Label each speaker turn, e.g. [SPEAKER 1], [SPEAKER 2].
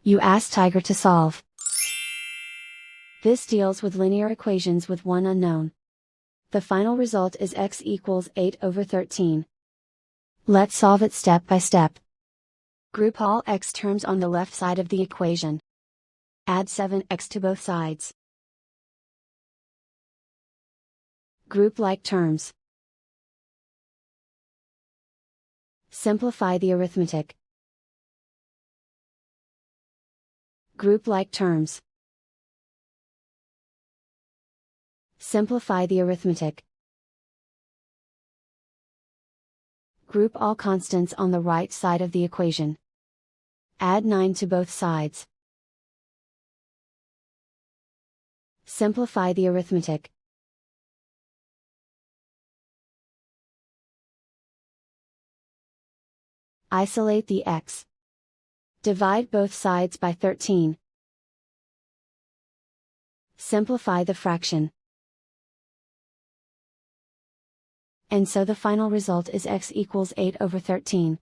[SPEAKER 1] You ask Tiger to solve. This deals with linear equations with one unknown. The final result is x equals 8/13. Let's solve it step by step. Group all x terms on the left side of the equation. Add 7x to both sides. Group like terms. Simplify the arithmetic. Group like terms. Simplify the arithmetic. Group all constants on the right side of the equation. Add 9 to both sides. Simplify the arithmetic. Isolate the x. Divide both sides by 13. Simplify the fraction. And so the final result is x equals 8/13.